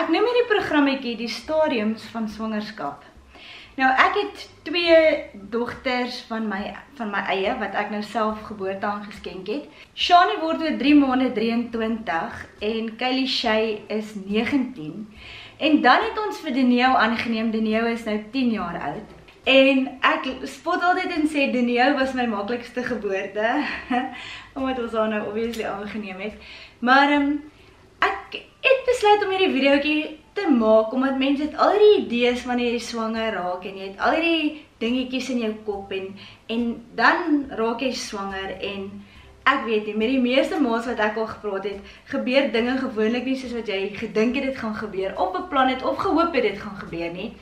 Ek noem hierdie programmetjie die stadiums van swangerskap. Nou ek het 2 dogters van my eie wat ek nou self geboorte aangeskenk het. Shani word oor 3 maande 23 en Kylie Shay is 19. En dan het ons vir Deneo aangeneem. Deneo is nou 10 jaar oud. En ek spot altyd en sê Deneo was my maklikste geboorte omdat ons haar nou obviously aangeneem het. Maar ek het besluit om hierdie videoetjie te maak omdat mense het al die idees wanneer jy swanger raak en jy het al die dingetjies in jou kop en dan raak jy swanger en ek weet nie, met die meeste maats wat ek al gepraat het, gebeur dinge gewoonlik nie soos wat jy gedink het dit gaan gebeur of beplan het of gehoop het dit gaan gebeur nie.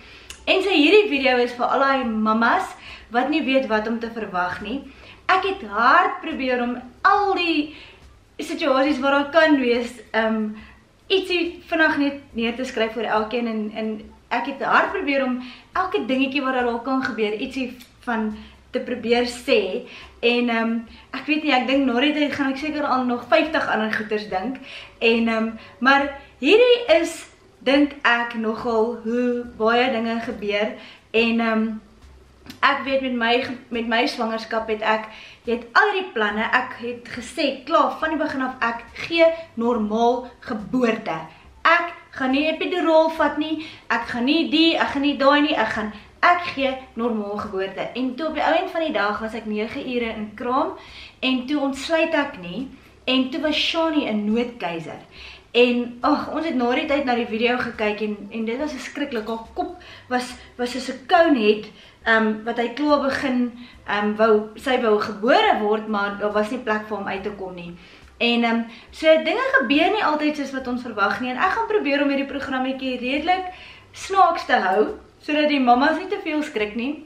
En so hierdie video is vir al die mamas wat nie weet wat om te verwag nie. Ek het hard probeer om al die situasies waar daar kan wees, ietsie vinnig net neer te skryf vir elkeen en ek het hard probeer om elke dingetjie wat daar kan gebeur, ietsie van te probeer sê en ek weet nie, ek dink na die tyd gaan ek seker aan nog 50 ander goeters dink en maar hierdie is dink ek nogal hoe baie dinge gebeur en ek weet met my swangerskap het ek al die planne, ek het gesê klaar van die begin af ek gee normaal geboorte. Ek gaan nie epiduraal vat nie, ek gaan nie die, ek gaan nie daai nie, ek gee normaal geboorte. En toe op die eind van die dag was ek 9 ure in kraam en toe ontsluit ek nie en toe was Shani 'n noodkeiser. En ons het na die tyd na die video gekyk en dit was skrikkelik. Haar kop was soos 'n conehead wat hy klaar begin sy wou gebore word, maar daar was nie plek vir hom uit te kom nie. En so dinge gebeur nie altyd soos wat ons verwag nie en ek gaan probeer om hierdie programmetjie redelik snaaks te hou sodat die mamas nie te veel skrik nie.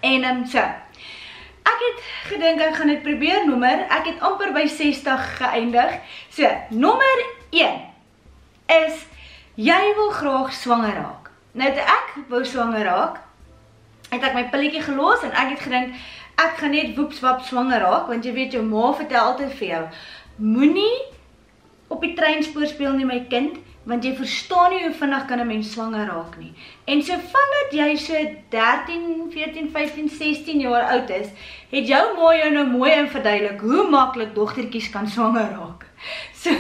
En so ek het gedink ek gaan dit probeer nommer. Ek het amper by 60 geëindig. So, nommer 1 is jy wil graag swanger raak. Nou toe ek wou swanger raak, het ek my pilletjie gelos en ek het gedink ek gaan net woepswap swanger raak want jy weet jou ma vertel altyd vir jou moenie op die treinspoor speel nie my kind want jy verstaan nie hoe vinnig kan 'n mens swanger raak nie. En so vandat jy so 13, 14, 15, 16 jaar oud is, het jou ma jou nou mooi in verduidelik hoe maklik dogtertjies kan swanger raak. So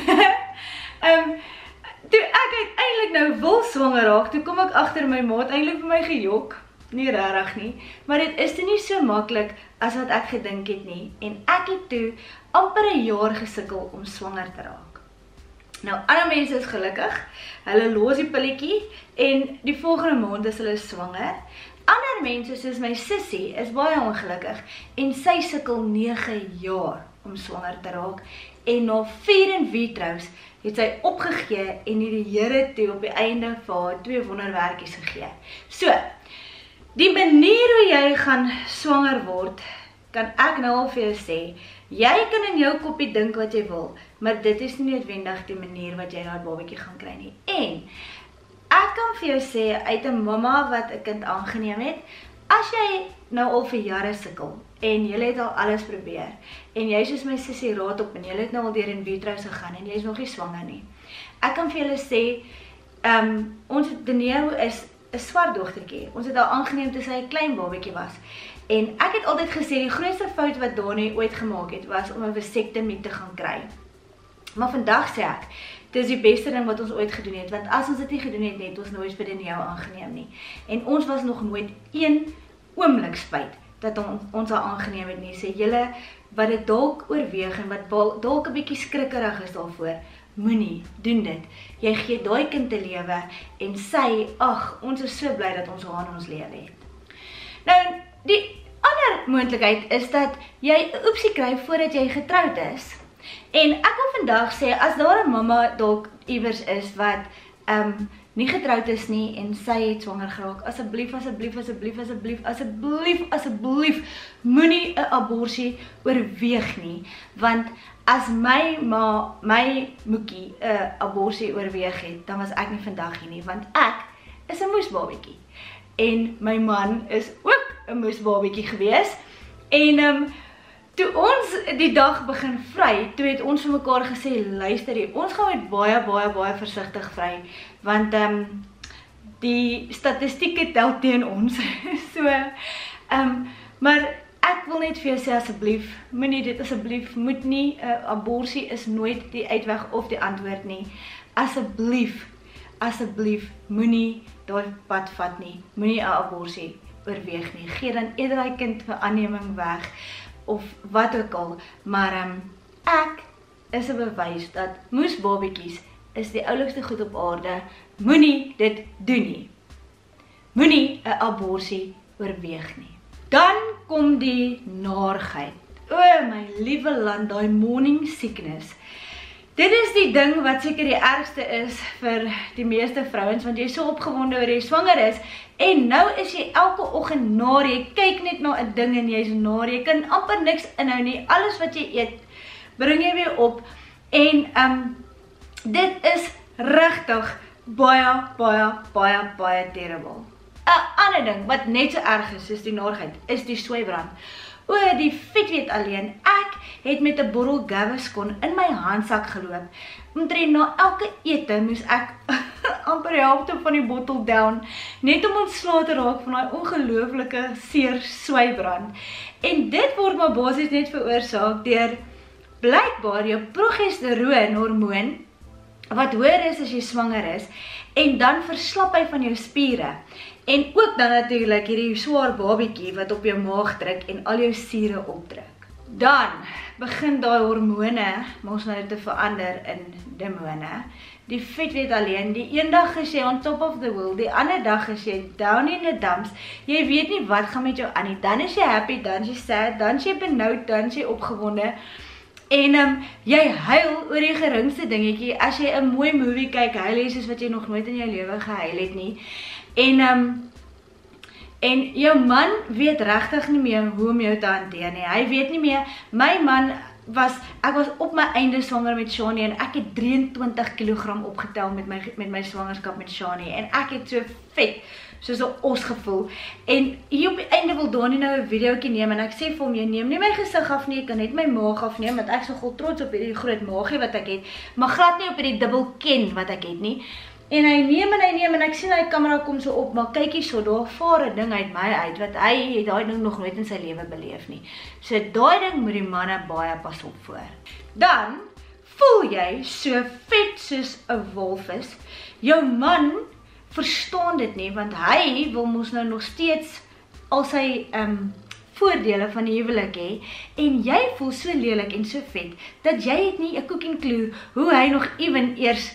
toe ek uiteindelik nou wil swanger raak, toe kom ek agter my ma het eintlik vir my gejok. Nie regtig nie, maar dit is nie so maklik as wat ek gedink het nie en ek het toe amper 'n jaar gesukkel om swanger te raak. Nou, ander mense is gelukkig, hulle los die pilletjie en die volgende maand is hulle swanger. Ander mense soos my sussie is baie ongelukkig en sy sukkel 9 jaar om swanger te raak en na 4 in vitro's het sy opgegee en die Here toe op die einde vir haar 2 wonderwerkies gegee. So, die manier hoe jy gaan swanger word, kan ek nou al vir jou sê, jy kan in jou koppie dink wat jy wil, maar dit is nie noodwendig die manier wat jy daai babatjie gaan kry nie. En ek kan vir jou sê, uit 'n mamma wat 'n kind aangeneem het, as jy nou al vir jare sukkel, en jy het al alles probeer, en jy soos my sussie raad op, en jy het nou al deur in vitro's gegaan, en jy is nog nie swanger nie. Ek kan vir julle sê, ons Deneo is 'n swart dogtertjie. Ons het haar aangeneem toe sy 'n klein babatjie was. En ek het altyd gesê die grootste fout wat Dani ooit gemaak het was om 'n vasektomie te gaan kry. Maar vandag sê ek, dit is die beste ding wat ons ooit gedoen het, want as ons dit nie gedoen het, het ons nooit vir Deneo aangeneem nie. En ons was nog nooit 1 oomblik spyt dat ons haar aangeneem het nie. Sê julle wat dit dalk oorweeg en wat dalk 'n bietjie skrikkerig is daarvoor, moenie, doen dit. Jy gee daai kind te lewe en sy, ons is so bly dat ons haar in ons lewe het. Nou, die ander moontlikheid is dat jy 'n oepsie kry voordat jy getroud is. En ek wil vandag sê, as daar 'n mamma dalk iewers is wat nie getroud is nie en sy het swanger geraak, asseblief, asseblief, asseblief, asseblief, asseblief, asseblief, moenie 'n aborsie oorweeg nie, want as my moekie 'n aborsie oorweeg het, dan was ek nie vandag hier nie, want ek is 'n moesbabietjie en my man is ook 'n moesbabietjie gewees en toe ons die dag begin vry, toe het ons vir mekaar gesê, luister jy, ons gaan met baie versigtig vry, want die statistieke tel teen ons, maar ek wil net vir jou sê asseblief, moenie dit asseblief, moet nie, aborsie is nooit die uitweg of die antwoord nie, asseblief, moenie daai pad vat nie, moenie 'n aborsie oorweeg nie, gee dan eerder die kind vir aanneming weg, of wat ook al, maar ek is 'n bewys dat moesbabietjies is die oulikste goed op aarde, moenie dit doen nie, moenie 'n aborsie oorweeg nie. Dan kom die naarheid, o my liewe land, daai morning sickness, dit is die ding wat seker die ergste is vir die meeste vrouens, want jy is so opgewonde oor jy swanger is, en nou is jy elke oggend naar, jy kyk net na 'n ding en jy's naar, jy kan amper niks inhou nie, alles wat jy eet, bring jy weer op, en dit is regtig baie terrible. 'n ander ding wat net so erg is, soos die naarheid, is die swybrand. O, die vet weet alleen, ek het met 'n bottel Gaviscon in my handsak geloop. Omtrent na elke ete moes ek amper die helfte van die bottel down, net om ontslae te raak van daai ongelooflike seer swybrand. En dit word maar basies net veroorsaak deur blykbaar jou progesteroon hormoon, wat hoër is as jy swanger is, en dan verslap hy van jou spiere. En ook dan natuurlik hierdie swaar babietjie wat op jou maag druk en al jou spiere opdruk. Dan begin daai hormone mos nou te verander in demone. Die vet weet alleen, die een dag is jy on top of the world, die ander dag is jy down in the dumps, jy weet nie wat gaan met jou aan nie, dan is jy happy, dan is jy sad, dan is jy benoud, dan is jy opgewonde, en jy huil oor die geringste dingetjie, as jy 'n mooi movie kyk, huil jy soos wat jy nog nooit in jou lewe gehuil het nie, en jou man weet regtig nie meer hoe om jou te hanteer nie, hy weet nie meer, my man ek was op my einde swanger met Shani en ek het 23 kg opgetel met my swangerskap met Shani en ek het so vet, soos 'n os gevoel. En hier op die einde wil Dani nou 'n videoetjie neem en ek sê vir hom, jy neem nie my gesig af nie, ek kan net my maag afneem, want ek is so gul trots op hierdie groot maagie wat ek het, maar glad nie op hierdie dubbel ken wat ek het nie. En hy neem en ek sien hy kamera kom so op, maar kyk hierso, daar vaar 'n ding uit my uit, wat hy het daai ding nog nooit in sy lewe beleef nie. So daai ding moet die manne baie pas op voor. Dan voel jy so vet soos 'n walvis. Jou man verstaan dit nie, want hy wil mos nou nog steeds al sy voordele van die huwelik hê, en jy voel so lelik en so vet, dat jy het nie 'n cooking clue hoe hy nog ewen eers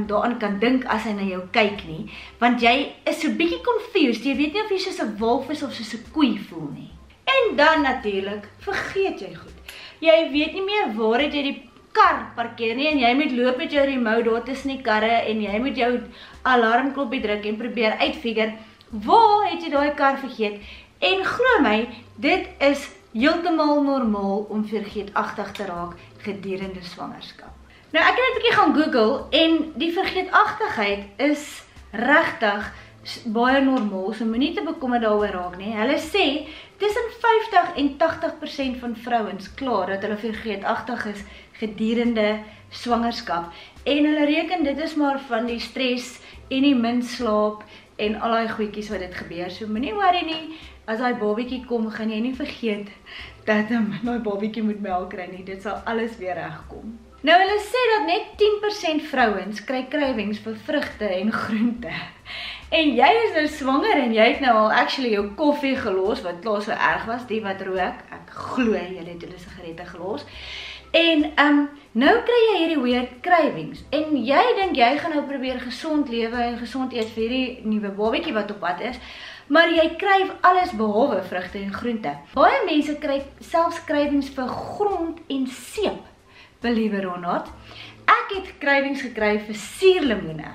daaraan kan dink as hy na jou kyk nie, want jy is so bietjie confused, jy weet nie of jy soos 'n walvis of soos 'n koei voel nie. En dan natuurlik, vergeet jy goed. Jy weet nie meer waar het jy die kar parkeer nie, en jy moet loop met jou remote daar tussen die karre, en jy moet jou alarmkloppie druk en probeer uitfigure, waar het jy daai kar vergeet? En glo my, dit is heeltemal normaal om vergeetagtig te raak gedurende swangerskap. Nou ek het net 'n bietjie gaan Google en die vergeetagtigheid is regtig baie normaal, so moenie te bekommerd daaroor raak nie. Hulle sê tussen 50 en 80% van vrouens klaar dat hulle vergeetagtig is gedurende swangerskap, en hulle reken dit is maar van die stres en die min slaap en al daai goedjies wat dit gebeur. So moenie worry nie, as daai babietjie kom, gaan jy nie vergeet dat daai babietjie moet melk kry nie. Dit sal alles weer regkom. Nou hulle sê dat net 10% vrouens kry cravings vir vrugte en groente. En jy is nou swanger en jy het nou al actually jou koffie gelos, wat laas so erg was, die wat rook. Ek glo jy het julle sigarette gelos. En nou kry jy hierdie weird cravings. En jy dink jy gaan nou probeer gesond lewe en gesond eet vir hierdie nuwe babietjie wat op pad is, maar jy kryf alles behalwe vrugte en groente. Baie mense kry selfs cravings vir grond en seep. Believe it or not. Ek het cravings gekry vir suurlemoene.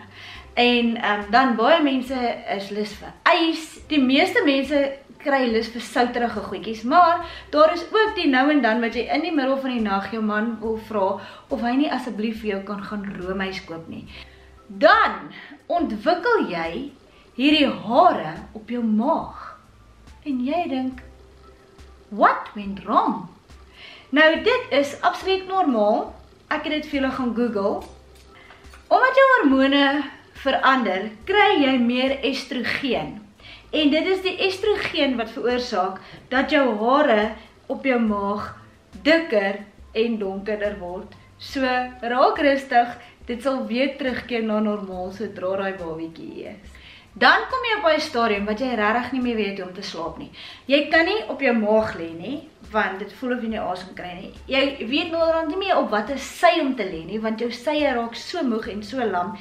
En dan baie mense is lus vir ys. Die meeste mense kry lus vir souterige goedjies, maar daar is ook die nou en dan wat jy in die middel van die nag jou man wil vra of hy nie asseblief vir jou kan gaan roomys koop nie. Dan ontwikkel jy hierdie hare op jou maag. En jy dink, what went wrong? Nou dit is absoluut normaal. Ek het dit vir julle gaan Google. Omdat jou hormone verander, kry jy meer estrogen. En dit is die estrogen wat veroorsaak dat jou hare op jou maag dikker en donkerder word. So raak rustig, dit sal weer terugkeer na normaal sodra daai babietjie is. Dan kom jy op 'n stadium wat jy regtig nie meer weet hoe om te slaap nie. Jy kan nie op jou maag lê nie, want dit voel of jy nie asem kry nie. Jy weet naderhand nie meer op watter sy om te lê nie, want jou sye raak so moeg en so lam.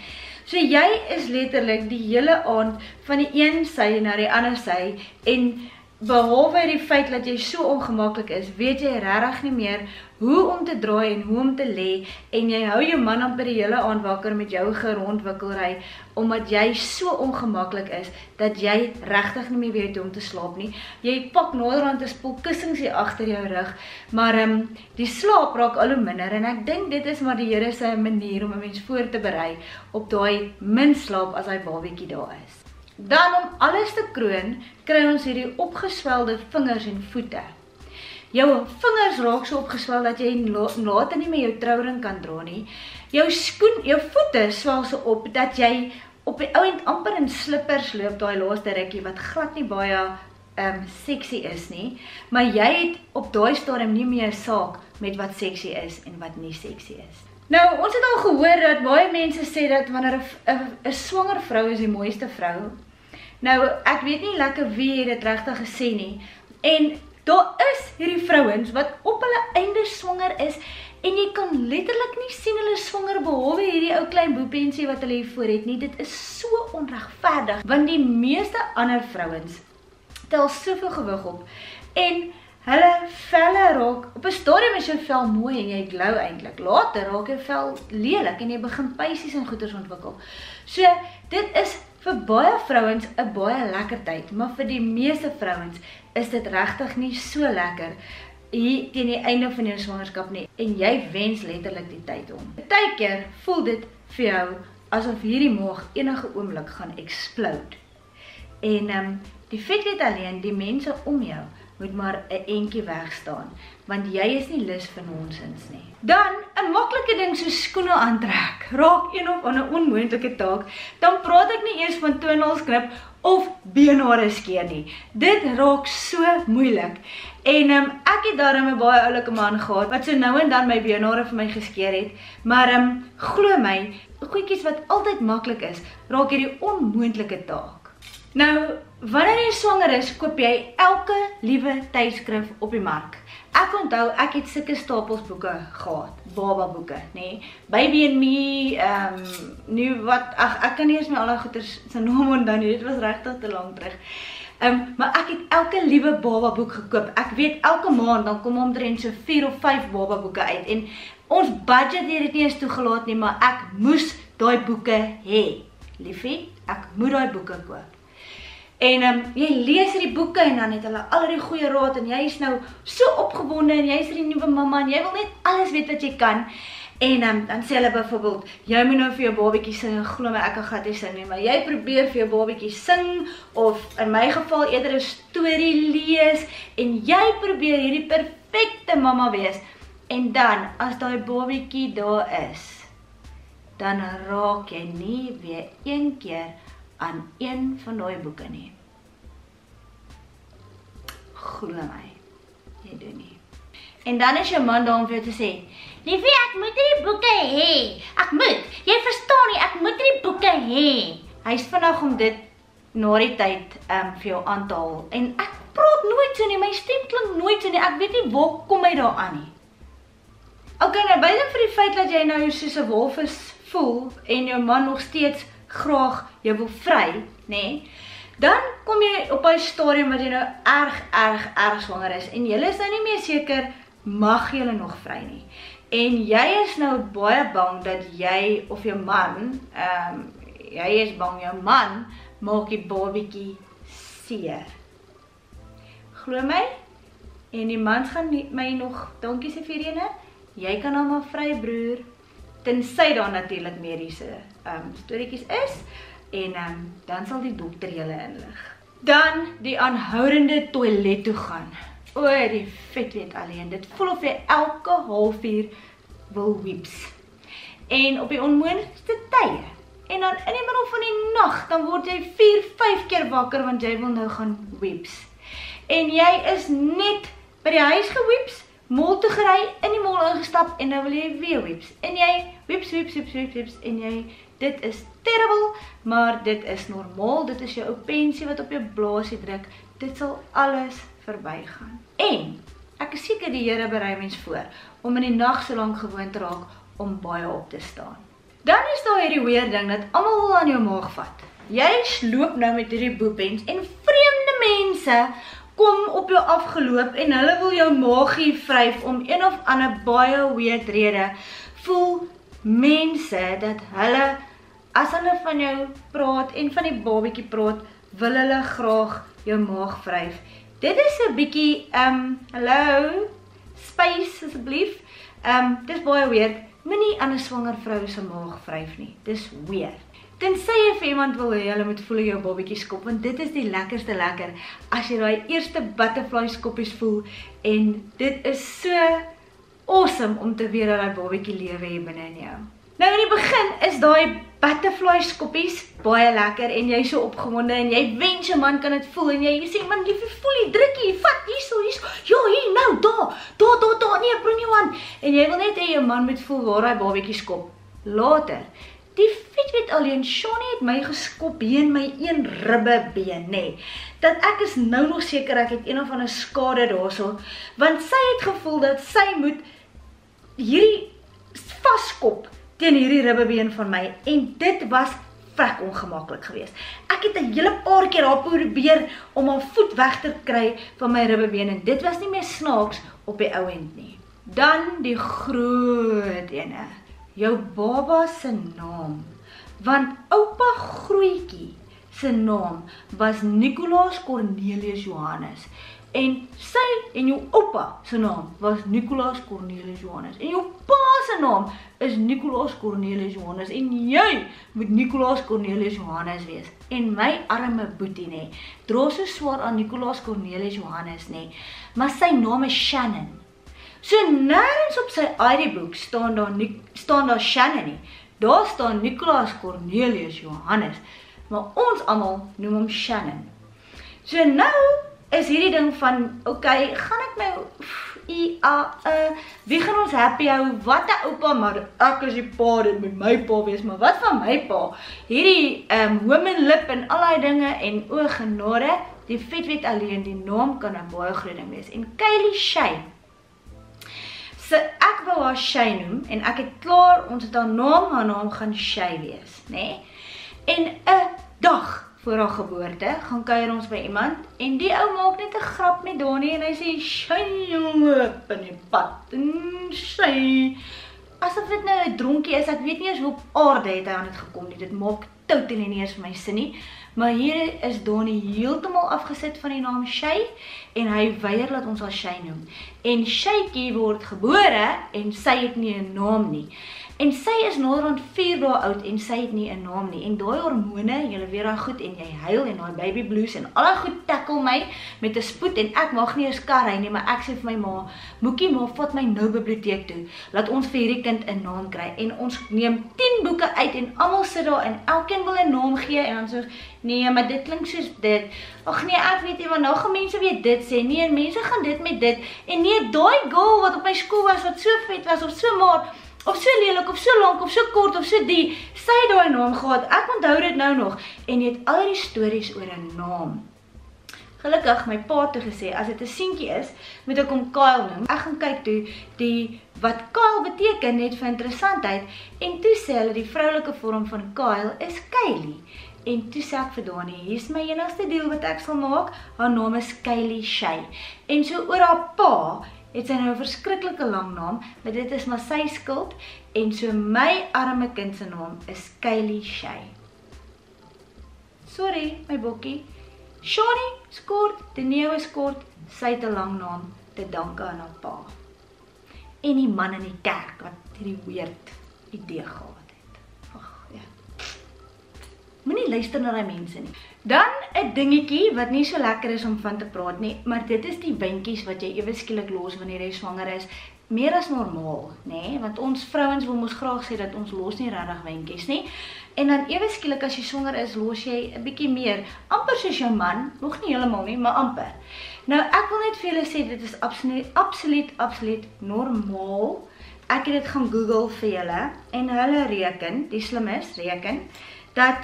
So jy is letterlik die hele aand van die een sy na die ander sy en behalwe die feit dat jy so ongemaklik is, weet jy regtig nie meer hoe om te draai en hoe om te lê en jy hou jou man amper die hele aand wakker met jou gerondwikkelry omdat jy so ongemaklik is dat jy regtig nie meer weet hoe om te slaap nie. Jy pak naderhand 'n spul kussings hier agter jou rug, maar die slaap raak al hoe minder en ek dink dit is maar die Here se manier om 'n mens voor te berei op daai min slaap as hy babietjie daar is. Dan om alles te kroon, kry ons hierdie opgeswelde vingers en voete. Jou vingers raak so opgeswel dat jy later nie meer jou trouring kan dra nie. Jou voete swel so op dat jy op die ouend amper in slippers loop daai laaste rukkie wat glad nie baie sexy is nie, maar jy het op daai stadium nie meer 'n saak met wat sexy is en wat nie sexy is. Nou, ons het al gehoor dat baie mense sê dat wanneer 'n swanger vrou is die mooiste vrou. Nou, ek weet nie lekker wie het dit regtig gesê nie. En daar is hierdie vrouens wat op hulle einde swanger is en jy kan letterlik nie sien hulle swanger behalwe hierdie ou klein boepensie wat hulle hier voor het nie. Dit is so onregverdig want die meeste ander vrouens tel soveel gewig op en hulle velle raak, op 'n stadium is jou vel mooi en jy glow eintlik. Later raak jou vel lelik en jy begin pysies en goeters ontwikkel. So, dit is vir baie vrouens 'n baie lekker tyd, maar vir die meeste vrouens is dit regtig nie so lekker hier teen die einde van jou swangerskap nie en jy wens letterlik die tyd om. Partykeer voel dit vir jou asof hierdie maag enige oomblik gaan explode. En die feit weet alleen, die mense om jou moet maar 'n entjie weg staan, want jy is nie lus vir nonsens nie. Dan, 'n maklike ding so skoene aantrek, raak een of ander onmoontlike taak, dan praat ek nie eers van toonaalsknip of beenhare skeer nie. Dit raak so moeilik. En ek het daarom 'n baie oulike man gehad, wat so nou en dan my beenhare vir my geskeer het, maar glo my, goedjies wat altyd maklik is, raak hierdie onmoontlike taak. Nou, wanneer jy swanger is, koop jy elke liewe tydskrif op die mark. Ek onthou, ek het sulke stapels boeke gehad, baba boeke, nê. Baby and Me, nu wat, ek kan nie eens my al die goeders se naam onthou nie, dit was regtig te lank terug. Maar ek het elke liewe baba boek gekoop. Ek weet elke maand dan kom omtrent so 4 of 5 baba boeke uit en ons budget het dit nie eens toegelaat nie, maar ek moes daai boeke hê. Liefie, ek moet daai boeke koop. En jy lees hierdie boeke en dan het hulle al die goeie raad en jy is nou so opgewonde en jy is die nuwe mamma en jy wil net alles weet wat jy kan. En dan sê hulle byvoorbeeld, jy moet nou vir jou babietjie sing, glo my ek kan glad nie sing nie, maar jy probeer vir jou babietjie sing of in my geval eerder 'n storie lees en jy probeer hierdie perfekte mamma wees. En dan as daai babietjie daar is, dan raak jy nie weer een keer aan een van daai boeke nie. Glo my, jy doen nie. En dan is jou man daar om vir jou te sê, liefie, ek moet hierdie boeke hê. Ek moet, jy verstaan nie, ek moet hierdie boeke hê. Hy is vinnig om dit na die tyd vir jou aan te haal. En ek praat nooit so nie, my stem klink nooit so nie, ek weet nie waar kom hy daar aan nie. Okay, nou buiten vir die feit dat jy nou soos 'n walvis voel en jou man nog steeds graag jy wil vry, nê? Dan kom jy op 'n stadium wat jy nou erg swanger is en jy is nou nie meer seker mag jy nog vry nie. En jy is nou baie bang dat jy of jou man, jy is bang jou man maak die babietjie seer. Glo my, en die man gaan my nog dankie sê vir ene, jy kan hom maar vry broer, tensy daar natuurlik mediese storieetjies is, en dan sal die dokter julle inlig. Dan die aanhoudende toilet toe gaan. O, die vet weet alleen. Dit voel of jy elke halfuur wil weeps. En op die onmoontlikste tye. En dan in die middel van die nag, dan word jy 4, 5 keer wakker, want jy wil nou gaan weeps. En jy is net by die huis geweeps, mall toe gery, in die mall ingestap, en nou wil jy weer weeps. En jy weeps, en jy, dit is terrible, maar dit is normaal, dit is jou ou pensie wat op jou blaasie druk, dit sal alles verbygaan. En, ek is seker die Here berei mens voor, om in die nag so lank gewoon te raak, om baie op te staan. Dan is daar hierdie weer ding, dat almal wil aan jou maag vat. Jy sloop nou met hierdie boepens, en vreemde mense, kom op jou afgeloop en hulle wil jou maagie vryf om een of ander baie weird rede. Voel mense dat hulle, as hulle van jou praat en van die babietjie praat, wil hulle graag jou maag vryf. Dit is 'n bietjie, hallo, space asseblief. Dis baie weird. Moenie aan 'n swanger vrou se maag vryf nie. Dis weird. Tensy jy vir iemand wil hê, hulle moet voel jou babietjie skop, want dit is die lekkerste lekker, as jy daai eerste butterfly skoppies voel, en dit is so awesome om te weet dat daai babietjie lewe hier binne in jou. Nou in die begin is daai butterfly skoppies baie lekker, en jy so opgewonde, en jy wens jou man kan dit voel, en jy sê, man liefie, voel jy, druk jy, vat, hierso, ja, hier, nou, daar, nee, bring jou aan, en jy wil net hê jou man moet voel waar daai babietjie skop. Later, die vet weet alleen, Shani het my geskop hier in my een ribbebeen, nee. Dat ek is nou nog seker ek het een of ander skade daarso, want sy het gevoel dat sy moet hierdie vaskop teen hierdie ribbebeen van my, en dit was vrek ongemaklik geweest. Ek het 'n hele paar keer haar probeer om haar voet weg te kry van my ribbebeen, en dit was nie meer snaaks op die ou end nie. Dan die groot ene. Jou baba se naam, want oupa Grootjie se naam was Nicolaas Cornelius Johannes, en sy en jou oupa se naam was Nicolaas Cornelius Johannes, en jou pa se naam is Nicolaas Cornelius Johannes, en jy moet Nicolaas Cornelius Johannes wees. En my arme boetie nie, dra so swaar aan Nicolaas Cornelius Johannes nie, maar sy naam is Shannon. So nêrens op sy ID-boek staan daar Shannon nie. Daar staan Nicolaas Cornelius Johannes, maar ons almal noem hom Shannon. So nou is hierdie ding van, okay, gaan ek nou, wie gaan ons happy hou, wat 'n oupa, maar ek is die pa, dit moet my pa wees, maar wat van my pa? Hierdie womanlip en al die dinge, en o genade, die vet weet alleen, die naam kan 'n baie groot ding wees, en Kylie Shay, so ek wou haar Shay noem, en ek het klaar, ons het haar naam gaan Shay wees, nee? En 'n dag voor haar geboorte, gaan kuier ons by iemand, en die ou maak net 'n grap met Donnie, en hy sê, Shay jonge, op in die pad, en Shay, asof dit nou 'n dronkie is, ek weet nie eens hoe op aarde het hy aan dit gekom nie, dit maak totaal nie eens vir my sin nie, maar hier is Donnie heeltemal afgesit van die naam Shay, en hy weier dat ons haar Shay noem, en Shaykie word gebore, en sy het nie 'n naam nie, en sy is naderhand 4 dae oud, en sy het nie 'n naam nie, en daai hormone, julle weet daai goed, en jy huil, en daai baby blues, en al die goed tackle my, met 'n spoed, en ek mag nie eens kar ry nie, maar ek sê vir my ma, Moekie, ma, vat my nou biblioteek toe, laat ons vir hierdie kind 'n naam kry, en ons neem 10 boeke uit, en almal sit daar, en elkeen wil 'n naam gee, en dan so, nee, maar dit klink soos dit, ag nee, ek weet nie, want nou gaan mense weer dit sê, nee, en mense gaan dit met dit, en nee, daai girl wat op my skool was, wat so vet was, of so maar, of so lelik, of so lank, of so kort, of so die, sy het daai naam gehad, ek onthou dit nou nog, en jy het al die stories oor 'n naam. Gelukkig, my pa het toe gesê, as dit 'n seentjie is, moet ek hom Kyle noem. Ek gaan kyk toe, wat Kyle beteken, net vir interessantheid, en toe sê hulle, die vroulike vorm van Kyle is Kylie. En toe sê ek vir Donnie, hier is my enigste deel wat ek sal maak, haar naam is Kylie Shay. En so oor haar pa, het sy nou 'n verskriklike lang naam, maar dit is maar sy skuld, en so my arme kind se naam is Kylie Shay. Sorry, my bokkie. Shani is kort, Deneo is kort, sy het 'n lang naam, te danke aan haar pa. En die man in die kerk, wat hierdie weird idee gehad het. Ag, ja. Moenie luister na die mense nie. Dan 'n dingetjie wat nie so lekker is om van te praat nie, maar dit is die windjies wat jy ewe skielik los wanneer jy swanger is. Meer as normaal, nê? Want ons vrouens wil mos graag sê dat ons los nie regtig windjies nie. En dan ewe skielik as jy swanger is, los jy 'n bietjie meer. Amper soos jou man, nog nie heeltemal nie, maar amper. Nou ek wil net vir julle sê dit is absoluut normaal. Ek het dit gaan Google vir julle en hulle reken, die slimmes reken dat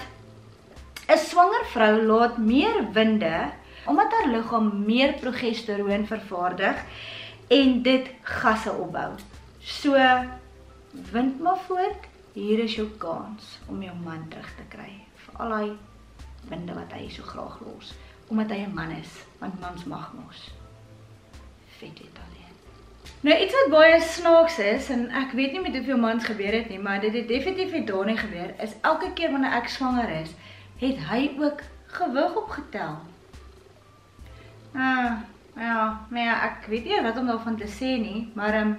'n swanger vrou laat meer winde omdat haar liggaam meer progesteroon vervaardig en dit gasse opbou. So wind maar voort, hier is jou kans om jou man terug te kry vir al die winde wat hy so graag los, omdat hy 'n man is, want mans mag mos. Vet dit alleen. Nou iets wat baie snaaks is, en ek weet nie met hoeveel mans gebeur het nie, maar dit het definitief met Dani gebeur, is elke keer wanneer ek swanger is, het hy ook gewig opgetel. Ja, ek weet nie wat om daarvan te sê nie, maar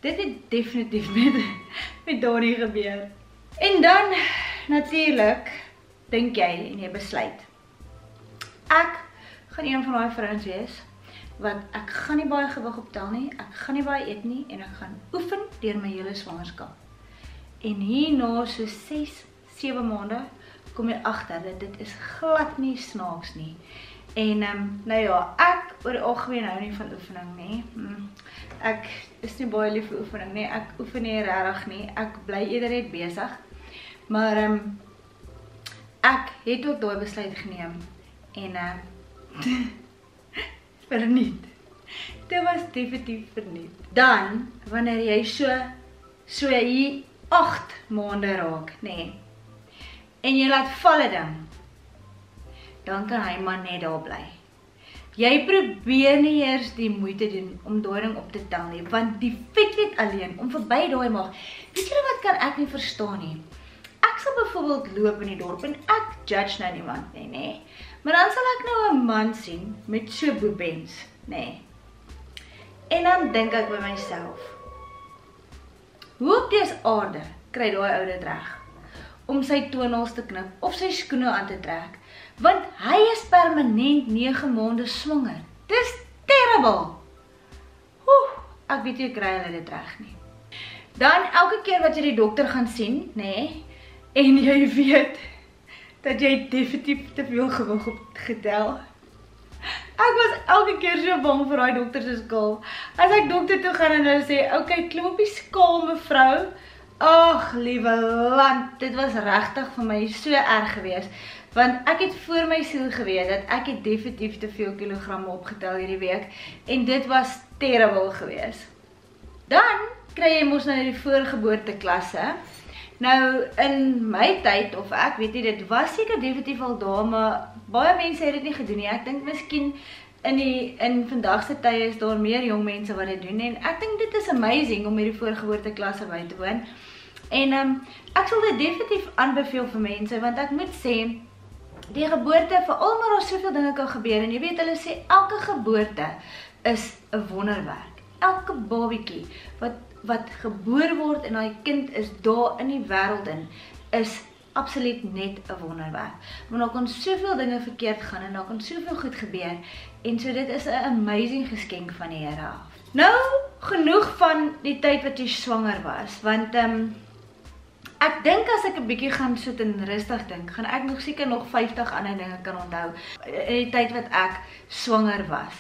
dit het definitief met Dani gebeur. En dan, natuurlijk, dink jy en jy besluit. Ek gaan een van die vrouens wees, wat ek gaan nie baie gewig optel nie, ek gaan nie baie eet nie, en ek gaan oefen deur my hele swangerskap. En hierna so 6-7 maande, kom jy agter dat dit is glad nie snaaks nie. En nou ja, ek oor die algemeen hou nie van oefening nie. Ek is nie baie lief vir oefening nie. Ek oefen nie regtig nie. Ek bly eerder net besig. Maar ek het ook daai besluit geneem en verniet. Dit was definitief verniet. Dan wanneer jy so hier 8 maande raak, nê. En jy laat val 'n ding, dan kan hy maar net daar bly. Jy probeer nie eers die moeite doen om daai ding op te tel nie, want die vet alleen om verby daai maag. Weet julle wat kan ek nie verstaan nie? Ek sal byvoorbeeld loop in die dorp en ek judge nou niemand nie, nê. Maar dan sal ek nou 'n man sien met so boebens, nê. En dan dink ek by myself, hoe op dese aarde kry daai ou dit reg om sy toenails te knip of sy skoene aan te trek, want hy is permanent 9 maande swanger. Dis terrible. Ek weet jy kry hulle dit reg nie. Dan elke keer wat jy die dokter gaan sien, nê, en jy weet dat jy definitief te veel gewig opgetel. Ek was elke keer so bang vir daai dokter se skaal. As ek dokter toe gaan en hulle sê, "Oké, klim op die skaal mevrou." Ag, liewe land, dit was regtig vir my so erg geweest, want ek het voor my siel geweet dat ek het definitief te veel kilogramme opgetel hierdie week en dit was terrible geweest. Dan kry jy mos nou die voorgeboorteklasse. Nou in my tyd, of ek weet nie, dit was seker definitief al daar, maar baie mense het dit nie gedoen nie. Ek dink miskien in vandag se tye is daar meer jong mense wat dit doen en ek dink dit is amazing om hierdie voorgeboorteklasse by te woon. En ek sal dit definitief aanbeveel vir mense, want ek moet sê, die geboorte, veral maar daar soveel dinge kan gebeur, en jy weet, hulle sê, elke geboorte is 'n wonderwerk. Elke babietjie wat gebore word en daai kind is daar in die wêreld in, is absoluut net 'n wonderwerk. Maar daar kan soveel dinge verkeerd gaan en daar kan soveel goed gebeur, en so dit is 'n amazing geskenk van die Here af. Nou, genoeg van die tyd wat jy swanger was, want ek dink as ek 'n bietjie gaan sit en rustig dink, gaan ek nog seker nog 50 ander dinge kan onthou in die tyd wat ek swanger was.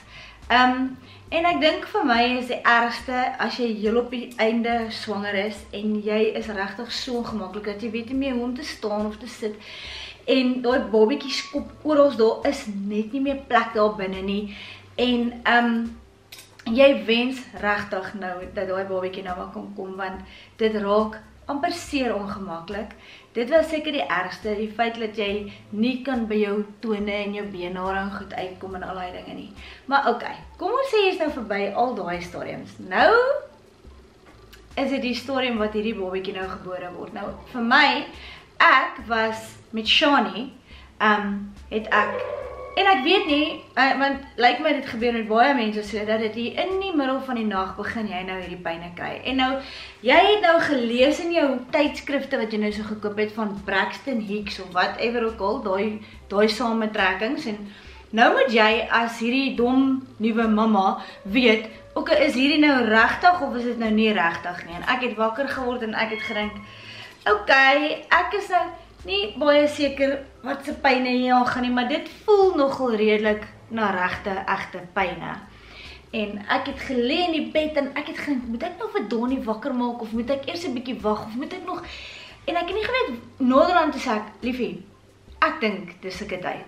En ek dink vir my is die ergste as jy heel op die einde swanger is en jy is regtig so ongemaklik dat jy weet nie meer hoe om te staan of te sit en daai babietjie skop oral, daar is net nie meer plek daar binne nie en jy wens regtig nou dat daai babietjie nou maar kan kom, want dit raak amper seer ongemaklik. Dit was seker die ergste, die feit dat jy nie kan by jou tone en jou benare en goed uitkom en al die dinge nie. Maar okay, kom ons sê jy is nou verby al daai stadiums. Nou is dit die stadium wat hierdie babietjie nou gebore word. Nou vir my, ek was met Shani, het ek En ek weet nie, want lyk my dit gebeur met baie mense so, dat dit hier in die middel van die nag begin jy nou hierdie pynne kry. En nou, jy het nou gelees in jou tydskrifte wat jy nou so gekoop het van Braxton Hicks of whatever ook al, daai samentrekkings, en nou moet jy as hierdie dom nuwe mamma weet, okay, is hierdie nou regtig of is dit nou nie regtig nie? En ek het wakker geword en ek het gedink, okay, ek is nou nie baie seker wat se pynne hier gaan nie, maar dit voel nogal redelik na egte pynne. En ek het gelê in die bed en ek het gedink, moet ek nou vir Donnie wakker maak of moet ek eers 'n bietjie wag of moet ek nog, en ek het nie geweet naderhand te sê ek, liefie, ek dink dis sulke tyd.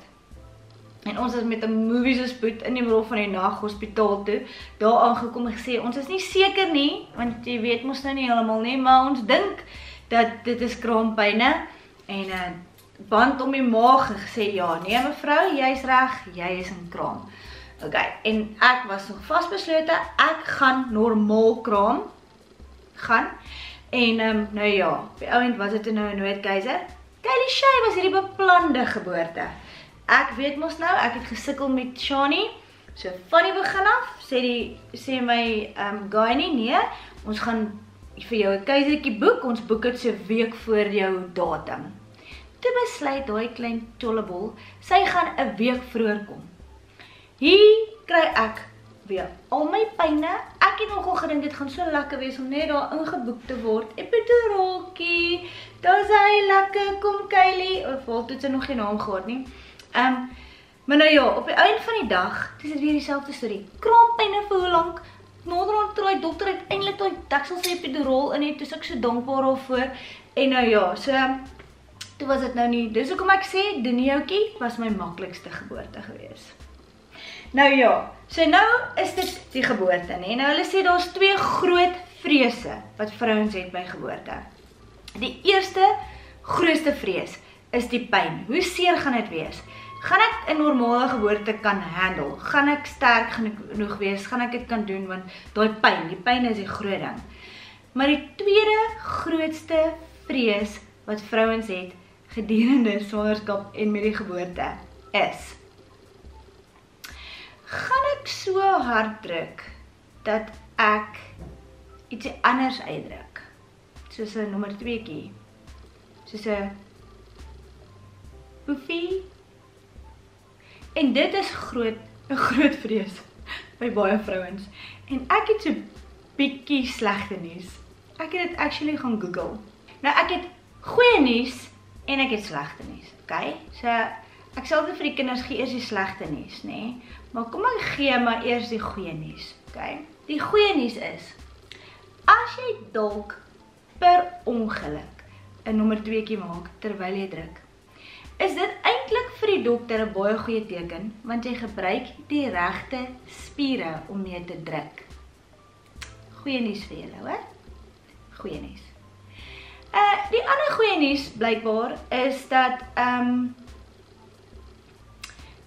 En ons is met 'n movie so spoed in die middel van die nag hospitaal toe, daar aangekom en gesê, ons is nie seker nie, want jy weet mos nou nie heeltemal nie, maar ons dink dat dit is kraampyne, en band om die maag gesê, ja, nee mevrou, jy is reg, jy is in kraam. Okay, en ek was nog vasbeslote, ek gaan normaal kraam, en nou ja, op die ouend was dit nou 'n noodkeiser. Kylie Shay was hierdie beplande geboorte. Ek weet mos nou, ek het gesukkel met Shani, so van die begin af, sê my gynae, nee, ons gaan vir jou 'n keizertjie boek, ons boek dit so 'n week voor jou datum. Toe besluit daai klein tollebol, sy gaan 'n week vroeër kom. Hier kry ek weer al my pyne. Ek het nogal gedink dit gaan so lekker wees om net daar ingeboek te word. Epiduraltjie, daar's hy lekker, kom Kylie, of wel toe sy nog geen naam gehad nie. Maar nou ja, op die einde van die dag, dis dit weer dieselfde storie. Kraampyne vir hoe lank? Naderhand toe die dokter uiteindelik daai dekselse epidural in het, toe ek so dankbaar daarvoor. En nou ja, so toe was dit nou nie. Dis hoekom ek sê, Denieltjie was my maklikste geboorte gewees. Nou ja, so nou is dit die geboorte, nee. Nou hulle sê daar's 2 groot vrese wat vrouens het by geboorte. Die eerste grootste vrees is die pyn. Hoe seer gaan dit wees? Gaan ek 'n normale geboorte kan handle? Gaan ek sterk genoeg wees? Gaan ek dit kan doen? Want die pyn is die groot ding. Maar die tweede grootste vrees wat vrouens het gedurende swangerskap en met die geboorte is: gaan ek so hard druk dat ek iets anders uitdruk? Soos 'n nommer 2kie. Soos 'n poefie. En dit is 'n groot vrees by baie vrouens. En ek het so bietjie slegte nuus. Ek het dit actually gaan Google. Nou ek het goeie nuus en ek het slegte nuus, okay? So ek sal dit vir die kinders gee eers die slegte nuus, nê? Maar kom ek gee maar eers die goeie nuus, okay? Die goeie nuus is, as jy dalk per ongeluk 'n nommer 2kie maak terwyl jy druk, is dit eintlik vir die dokter 'n baie goeie teken, want jy gebruik die regte spiere om mee te druk. Goeie nuus vir julle, hoor? Goeie nuus. Die ander goeie nuus blykbaar is dat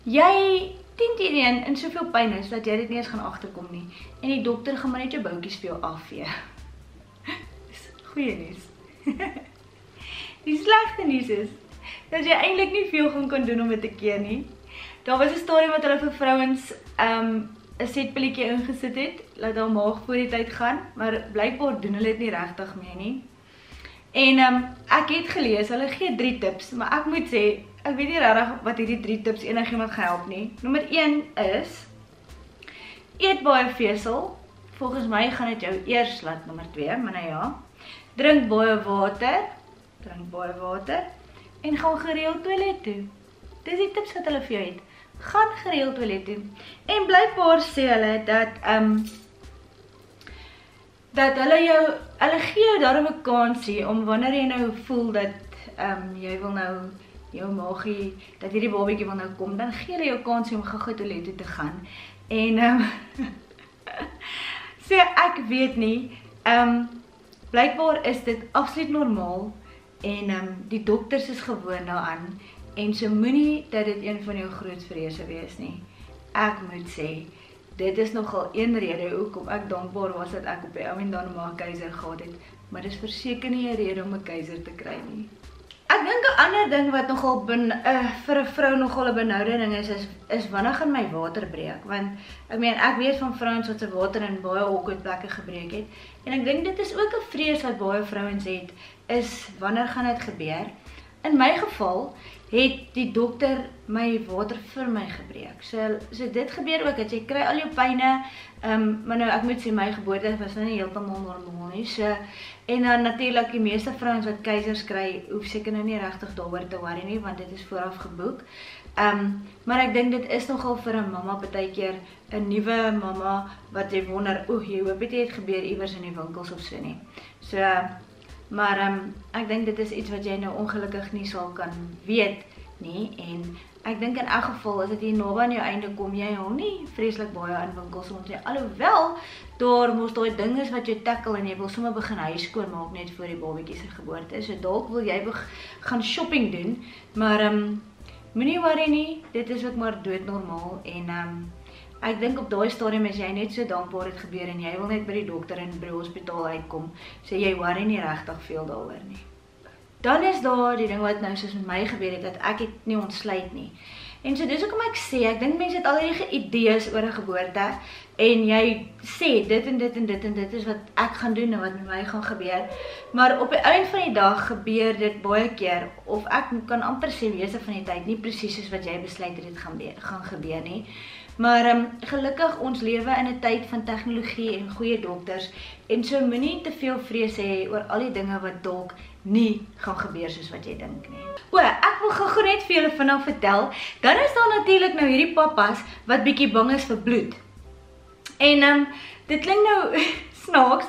jy 10 in soveel pyn is dat jy dit nie eens gaan agterkom nie, en die dokter gaan maar net jou boutjies vir jou afvee. Dis goeie nuus. Die slegte nuus is dat jy eintlik nie veel gaan kan doen om dit te keer nie. Daar was 'n storie wat hulle vir vrouens 'n setpilletjie ingesit het, laat haar maag voor die tyd gaan, maar blykbaar doen hulle dit nie regtig meer nie. En ek het gelees, hulle gee 3 tips, maar ek moet sê, ek weet nie regtig wat hierdie 3 tips enigiemand gaan help nie. Nommer 1 is, eet baie vesel. Volgens my gaan dit jou eers laat nommer 2, maar nou ja. Drink baie water, en gaan gereeld toilet toe. Dis die tips wat hulle vir jou het. Gaan gereeld toilet toe. En blykbaar sê hulle dat hulle gee jou daarom 'n kansie om wanneer jy nou voel dat jy wil nou jou maagie, dat hierdie babietjie wil nou kom, dan gee hulle jou kansie om gou-gou toilet toe te gaan. En so ek weet nie, blykbaar is dit absoluut normaal en die dokters is gewoon daaraan en so moenie dat dit een van jou groot vrese wees nie. Ek moet sê, dit is nogal een rede hoekom ek dankbaar was dat ek op die ou en dan maar 'n keiser gehad het, maar dis verseker nie 'n rede om 'n keiser te kry nie. Ek dink 'n ander ding wat nogal vir 'n vrou nogal 'n benoude ding is wanneer gaan my water breek? Want ek weet van vrouens wat se water in baie awkward plekke gebreek het. En ek dink dit is ook 'n vrees wat baie vrouens het, is wanneer gaan dit gebeur? In my geval het die dokter my water vir my gebreek. So dit gebeur ook, dat jy kry al jou pyne, maar nou ek moet sê my geboorte was nou nie heeltemal normaal nie. So, en dan natuurlik die meeste vrouens wat keisers kry, hoef seker nou nie regtig daaroor te worry nie, want dit is vooraf geboek. Maar ek dink dit is nogal vir 'n mamma partykeer 'n nuwe mamma wat jy wonder, jy hoop dit het gebeur iewers in die winkels of so nie. So maar ek dink dit is iets wat jy nou ongelukkig nie sal kan weet nie, en ek dink in elk geval as dit hier naby aan jou einde kom, jy hou nie vreeslik baie aan winkels rond nie, alhoewel daar mos daai ding is wat jy tackle en jy wil sommer begin huis skoonmaak net voor die babatjie se geboorte, so dalk wil jy gaan shopping doen, maar moenie worry nie, dit is ook maar doodnormaal, en ek dink op daai stadium is jy net so dankbaar het gebeur en jy wil net by die dokter en by die hospitaal uitkom, so jy worry nie regtig veel daaroor nie. Dan is daar die ding wat nou soos met my gebeur het, dat ek het nie ontsluit nie. En so dis hoekom ek sê, ek dink mense het al hierdie idees oor 'n geboorte, en jy sê dit en dit en dit en dit is wat ek gaan doen en wat met my gaan gebeur, maar op die einde van die dag gebeur dit baie keer, of ek kan amper sê meeste van die tyd, nie presies soos wat jy besluit het dit gaan gebeur nie. Maar gelukkig ons lewe in 'n tyd van tegnologie en goeie dokters, en so moenie te veel vrees hê oor al die dinge wat dalk nie gaan gebeur soos wat jy dink nie. Ek wil gou net vir julle vinnig vertel, dan is daar natuurlik nou hierdie pappas wat bietjie bang is vir bloed. En dit klink nou snaaks,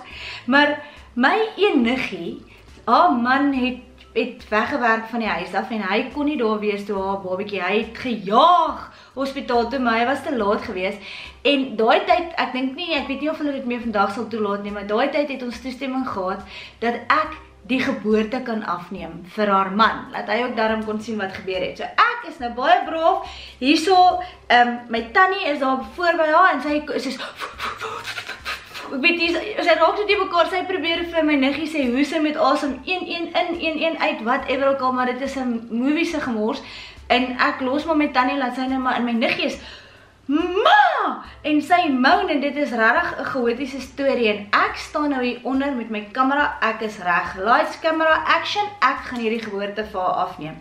maar my een niggie, haar man het weggewerk van die huis af en hy kon nie daar wees toe haar babatjie, hy het gejaag hospitaal toe, maar hy was te laat gewees. En daai tyd, ek weet nie of hulle dit meer vandag sal toelaat nie, maar daai tyd het ons toestemming gehad dat ek die geboorte kan afneem vir haar man, laat hy ook daarom kon sien wat gebeur het. So ek is nou baie braaf, hierso, my tannie is daar voor by haar en sy is ek weet, sy raak so die mekaar, sy probeer vir my niggie sê hoe sy met asem 1 in, 1 uit, whatever ook al, maar dit is 'n movie se gemors, en ek los maar met tannie, laat sy nou maar in my niggie is, ma! En sy moan, en dit is regtig 'n chaotiese storie, en ek staan nou hier onder met my kamera, ek is reg, lights, camera, action, ek gaan hierdie geboorte vir haar afneem.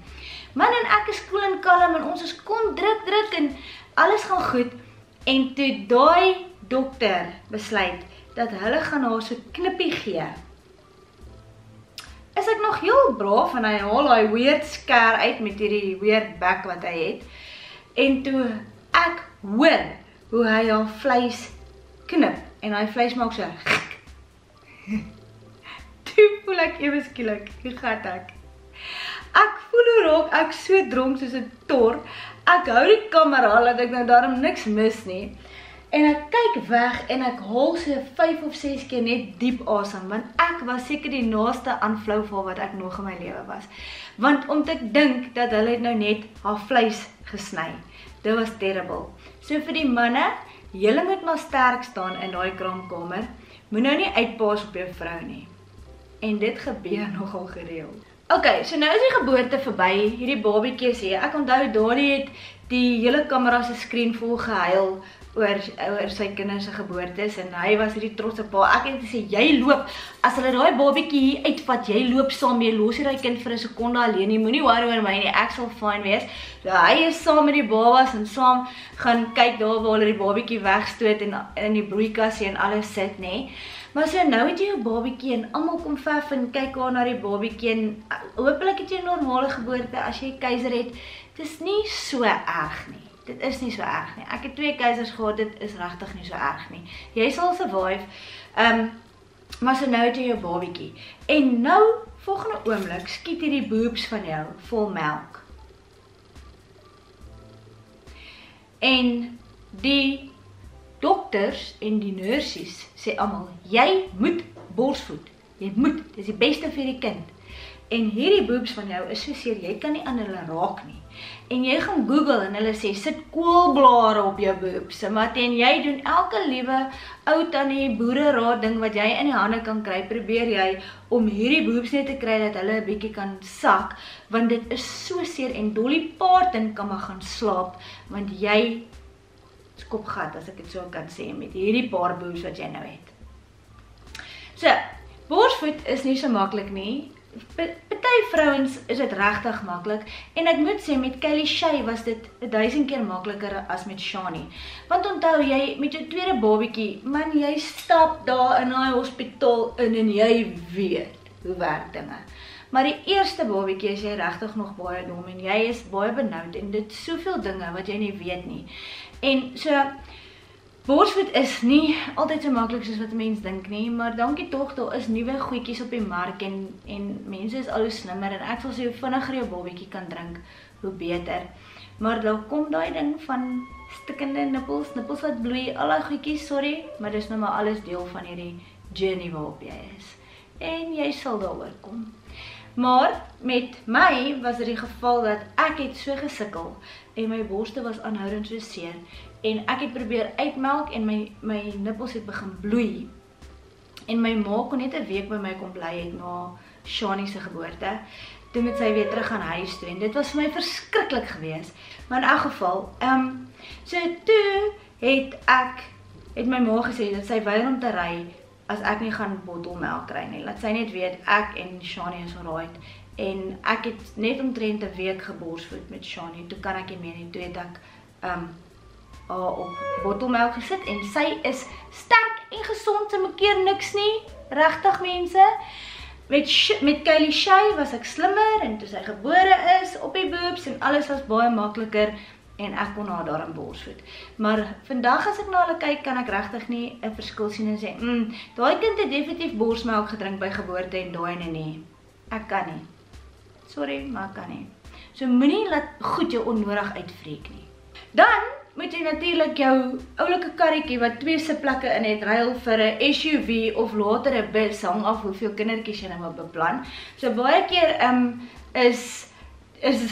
Man, en ek is cool en kalm, en ons is kon druk, en alles gaan goed, en toe daai dokter besluit, dat hulle gaan haar so knippie gee, is ek nog heel braaf, en hy haal hy weird scare uit, met hierdie weird bek wat hy het, en toe ek hoor, hoe hy haar vleis knip, en hy vleis maak so, toe voel ek ewe skielik, hoe gaat ek? Ek voel hoe raak ek so dronk soos 'n tor, ek hou die kamera, laat ek nou daarom niks mis nie, en ek kyk weg, en ek haal so 5 of 6 keer net diep asem, want ek was seker die naaste aan flauwval wat ek nog in my lewe was, want om te dink, dat hulle het nou net haar vleis gesny, dit was terrible. So vir die manne, julle moet maar sterk staan in daai kraamkamer, moet nou nie uitpaas op jou vrou nie, en dit gebeur nogal gereeld. Okay, so nou is die geboorte verby, hierdie babietjie is hier, ek onthou daardie het die hele kamera se skerm vol gehuil, oor sy kinders se geboortes, en hy was hierdie trotse pa, ek het gesê, jy loop, as hulle daai babietjie hier uitvat, jy loop saam, jy los hierdie kind vir 'n sekonde alleen nie, moenie worry oor my nie, ek sal fine wees. So hy is saam met die babas, en saam gaan kyk daar waar hulle die babietjie wegstoot, en in die broeikassie en alles sit, nê. Maar so nou het jy jou babietjie, en almal kom vef en kyk haar na die babietjie, en hopelik het jy 'n normale geboorte, as jy keiser het, dit is nie so erg nie. Dit is nie so erg nie. Ek het 2 keisers gehad, dit is regtig nie so erg nie. Jy sal survive, maar so nou het jy jou babietjie. En nou, volgende oomblik, skiet hierdie boobs van jou vol melk. En die dokters en die nurses sê almal, jy moet borsvoed. Jy moet, dit is die beste vir die kind. En hierdie boobs van jou is so seer, jy kan nie aan hulle raak nie. En jy gaan Google en hulle sê, sit koolblare op jou boobs. Maar en jy doen elke liewe ou tannie boereraad ding wat jy in die hande kan kry, probeer jy om hierdie boobs net te kry dat hulle 'n bietjie kan sak, want dit is so seer en Dolly Parton kan maar gaan slaap, want jy kopgat, as ek dit so kan sê, met hierdie paar boobs wat jy nou het. So, borsvoet is nie so maklik nie. Party vrouens is dit regtig maklik en ek moet sê met Kylie Shay was dit 1000 keer makliker as met Shani. Want onthou jy met jou tweede babietjie, man, jy stap daar in daai hospitaal in en jy weet hoe werk dinge. Maar die eerste babietjie is jy regtig nog baie dom en jy is baie benoud en dit is soveel dinge wat jy nie weet nie. En so borsvoet is nie altyd so maklik soos wat mense dink nie, maar dankie tog, daar is nuwe goedjies op die mark en mense is al hoe slimmer en ek sal sê hoe vinniger jou babietjie kan drink, hoe beter. Maar daar kom daai ding van stikkende nippels wat bloei, al daai goedjies, sorry, maar dis nou maar alles deel van hierdie journey waarop jy is. En jy sal daaroor kom. Maar met my was dit die geval dat ek het so gesukkel en my borste was aanhoudend so seer en ek het probeer uitmelk en my nippels het begin bloei en my ma kon net 'n week by my kom bly het na Shani se geboorte. Toe moet sy weer terug gaan huis toe en dit was vir my verskriklik geweest. Maar in elk geval, so toe het my ma gesê dat sy weier om te ry as ek nie gaan bottelmelk kry nie. Laat sy net weet ek en Shani is alright en ek het net omtrent 'n week geborsvoed met Shani. Toe kan ek nie meer nie. Toe het ek op bottelmelk gesit en sy is sterk en gesond, sy maak keer niks nie. Regtig mense. Met Kylie Shay was ek slimmer en toe sy gebore is op die boobs en alles was baie makliker en ek kon haar daarin borsvoed. Maar vandag as ek na hulle kyk, kan ek regtig nie 'n verskil sien en sê, daai kind het definitief borsmelk gedrink by geboorte en daai nie. Ek kan nie. Sorry, maar ek kan nie. So moenie laat goed jou onnodig uitvreek nie. Dan moet jy natuurlik jou oulike karretjie wat 2 sitplekke in het ruil vir 'n SUV of later 'n bus, hang af hoeveel kindertjies jy nou beplan. So baie keer is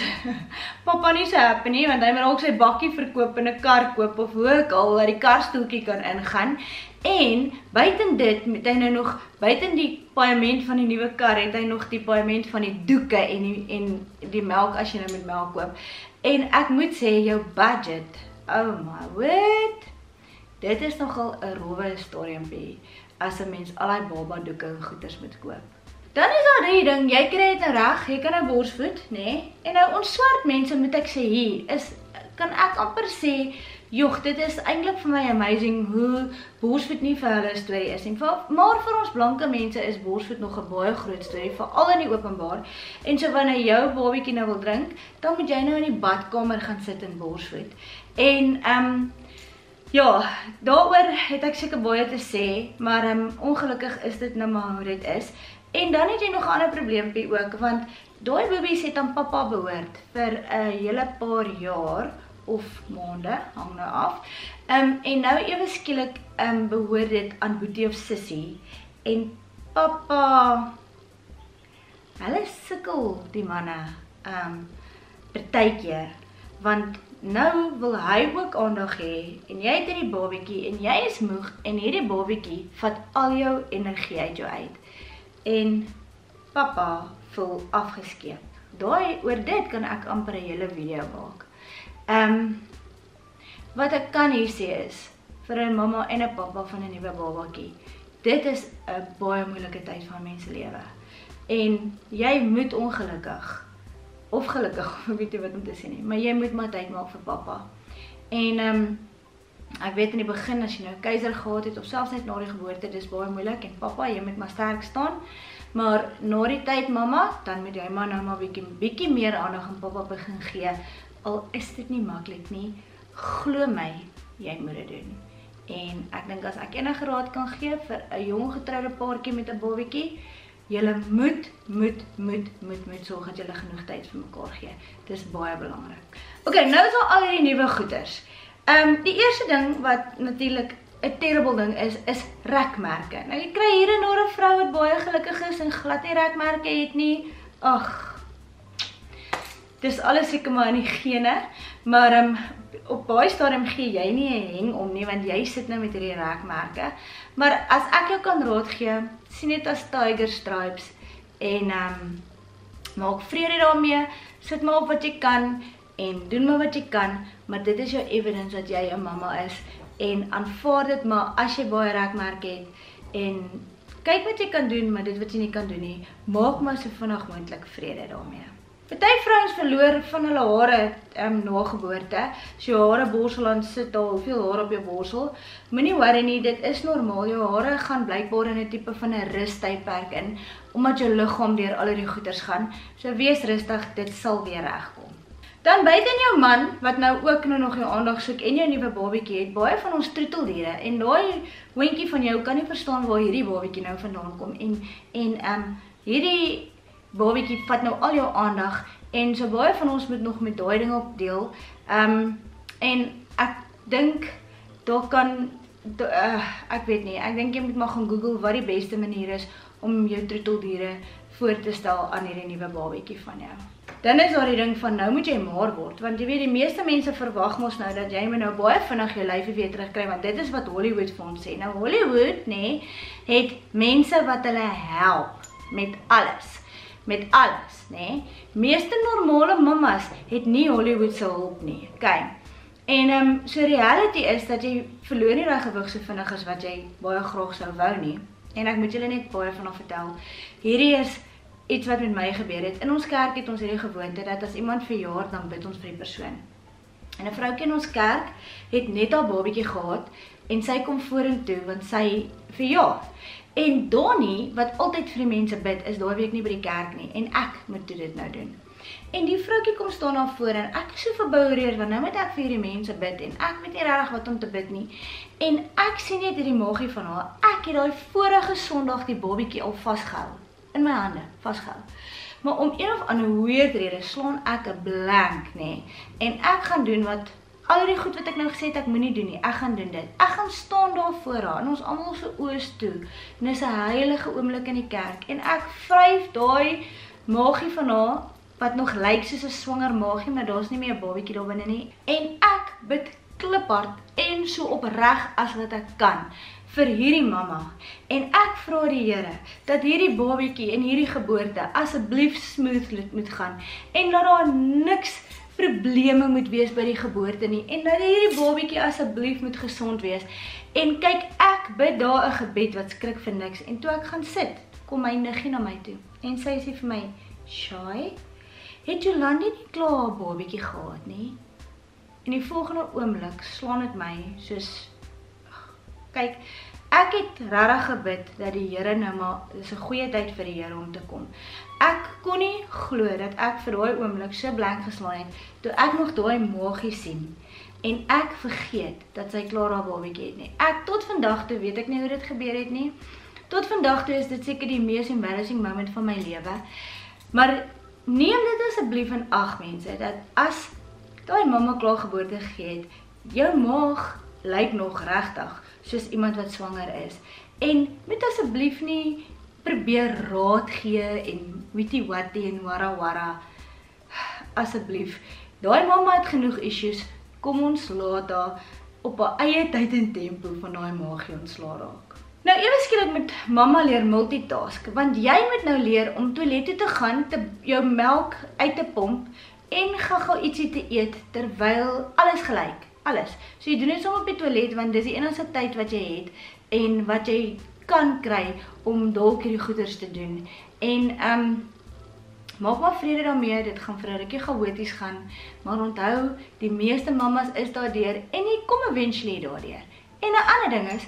papa nie so happy nie, want hy moet ook sy bakkie verkoop en 'n kar koop of hoe ook al, dat die karstoeltjie kan ingaan. En buiten dit, moet hy nou nog, buiten die paaiement van die nuwe kar, het hy nog die paaiement van die doeke en die melk as jy nou met melk koop. En ek moet sê, jou budget, oh my word, dit is nogal 'n rowwe stadiumpie, as 'n mens al die baba doeke en goeders moet koop. Dan is daar die ding, jy kry dit nou reg, jy kan nou borsvoed, nee? En nou ons swart mense, moet ek sê hier, kan ek amper sê, joh, dit is eintlik vir my amazing hoe borsvoed nie vir hulle 'n storie is nie. Maar vir ons blanke mense is borsvoed nog 'n baie groot storie, veral in die openbaar. En so wanneer jou babietjie nou wil drink, dan moet jy nou in die badkamer gaan sit en borsvoed. En ja, daaroor het ek seker baie te sê, maar ongelukkig is dit nou maar hoe dit is. En dan het jy nog 'n ander probleempie ook, want daai babies het aan pappa behoort vir 'n hele paar jaar of maande, hang nou af. En nou ewe skielik behoort dit aan boetie of sussie. En pappa, hulle sukkel die manne partykeer, want nou wil hy ook aandag hê en jy het hierdie babietjie en jy is moeg en hierdie babietjie vat al jou energie uit jou uit. En pappa voel afgeskeep. Oor dit kan ek amper 'n hele video maak. Wat ek kan hier sê is, vir 'n mamma en 'n pappa van 'n nuwe babatjie, dit is 'n baie moeilike tyd van mense lewe. En jy moet ongelukkig, of gelukkig, ek weet nie wat om te sê nie, maar jy moet maar tyd maak vir pappa. En ek weet in die begin, as jy nou keiser gehad het, of selfs net na die geboorte, dis baie moeilik, en pappa, jy moet maar sterk staan, maar na die tyd, mamma, dan moet jy maar nou maar bietjie meer aandag aan pappa begin gee, al is dit nie maklik nie, glo my, jy moet dit doen. En ek dink as ek enige raad kan gee vir 'n jong getroude paartjie met 'n babietjie, julle moet sorg dat julle genoeg tyd vir mekaar gee. Dis baie belangrik. Okay, nou is al hierdie nuwe goeders. Die eerste ding wat natuurlik 'n terrible ding is rekmerke. Nou jy kry hier en daar 'n vrou wat baie gelukkig is en glad nie rekmerke het nie. ag, dis alles seker maar in die gene, maar op baie stadium gee jy nie 'n heng om nie, want jy sit nou met hierdie rekmerke. Maar as ek jou kan raad gee, sien dit as tiger stripes en maak vrede daarmee, sit maar op wat jy kan en doen maar wat jy kan, maar dit is jou evidence dat jy 'n mamma is en aanvaar dit maar as jy baie rekmerke het en kyk wat jy kan doen, maar dit wat jy nie kan doen nie, maak maar so vinnig moontlik vrede daarmee. Party vrouens verloor van hulle hare na geboorte. As jou hare borsel aan sit al hoeveel hare op jou borsel, moenie worry nie, dit is normaal. Jou hare gaan blykbaar in 'n tipe van 'n rustydperk in, omdat jou liggaam deur al die goeters gaan. So wees rustig, dit sal weer regkom. Dan buite in jou man, wat nou ook nog jou aandag soek en jou nuwe babatjie het, baie van ons troeteldiere en daai hondjie van jou kan nie verstaan waar hierdie babatjie nou vandaan kom en hierdie babatjie vat nou al jou aandag en so baie van ons moet nog met daai ding op deel. En ek dink daar kan ek weet nie, ek dink jy moet maar gaan Google wat die beste manier is om jou troeteldiere voor te stel aan hierdie nuwe babatjie van jou. Dan is daar die ding van nou moet jy maar word, want jy weet die meeste mense verwag mos nou dat jy moet nou baie vinnig jou lyfie weer terugkry, want dit is wat Hollywood vir ons sê. Nou Hollywood, nee, het mense wat hulle help met alles. Met alles, nee. Meeste normale mammas het nie Hollywood se hulp nie. Okay. En so reality is dat jy verloor nie daai gewig so vinnig as wat jy baie graag sou wou nie. En ek moet julle net baie van vertel. Hierdie is iets wat met my gebeur het. In ons kerk het ons hierdie gewoonte dat as iemand verjaar, dan bid ons vir die persoon. En 'n vroukie in ons kerk het net haar babatjie gehad en sy kom vorentoe want sy verjaar. En Donnie, wat altyd vir die mense bid, is daai week nie by die kerk nie en ek moet dit nou doen. En die vroukie kom staan daar voor en ek is so verboureerd want nou moet ek vir hierdie mense bid en ek weet nie regtig wat om te bid nie. En ek sien net hierdie maagie van haar. Ek het daai vorige Sondag die babatjie al vasgehou in my hande, vasgehou. Maar om een of ander weird rede slaan ek 'n blank, nê. En ek gaan doen wat al die goed wat ek nou gesê het ek moenie doen nie. Ek gaan doen dit. Ek gaan staan daar voor haar en ons almal se oë toe. En dis 'n heilige oomblik in die kerk en ek vryf daai maagie van haar wat nog lyk soos 'n swanger maagie, maar daar's nie meer 'n babatjie daar binne nie. En ek bid kliphard en so opreg as wat ek kan vir hierdie mamma. En ek vra die Here dat hierdie babatjie en hierdie geboorte asseblief smooth moet gaan en dat daar niks probleme moet wees by die geboorte nie en dat hierdie babatjie asseblief moet gesond wees. En kyk, ek bid daar 'n gebed wat skrik vir niks en toe ek gaan sit, kom my niggie na my toe en sy sê vir my, "Shai, het Jolandi nie klaar haar babatjie gehad nie?" En die volgende oomblik slaan dit my soos kyk, ek het regtig gebid dat die Here nou maar, dis 'n goeie tyd vir die Here om te kom. Ek kon nie glo dat ek vir daai oomblik so blank geslaan het, toe ek nog daai maagie sien, en ek vergeet dat sy klaar haar babatjie het nie. Ek tot vandag toe weet ek nie hoe dit gebeur het nie. Tot vandag toe is dit seker die mees embarrassing moment van my lewe. Maar neem dit asseblief in ag mense, dat as daai mamma klaar geboorte gegee het, jou maag lyk nog regtig soos iemand wat swanger is. En moet asseblief nie probeer raad gee en weet wat en wara. Asseblief. Daai mamma het genoeg issues. Kom ons laat haar op haar eie tyd en tempo van daai maagie ontslaa raak. Nou ewe skielik moet mamma leer multitask, want jy moet nou leer om toilet toe te gaan, jou melk uit te pomp en gou ietsie te eet terwyl alles gelyk. Alles. So jy doen dit sommer op die toilet want dis die enigste tyd wat jy het en wat jy kan kry om dalk hierdie goeders te doen. En maak maar vrede daarmee, dit gaan vir 'n rukkie chaoties gaan, maar onthou, die meeste mammas is daardeur en jy kom eventually daardeur. En 'n ander ding is,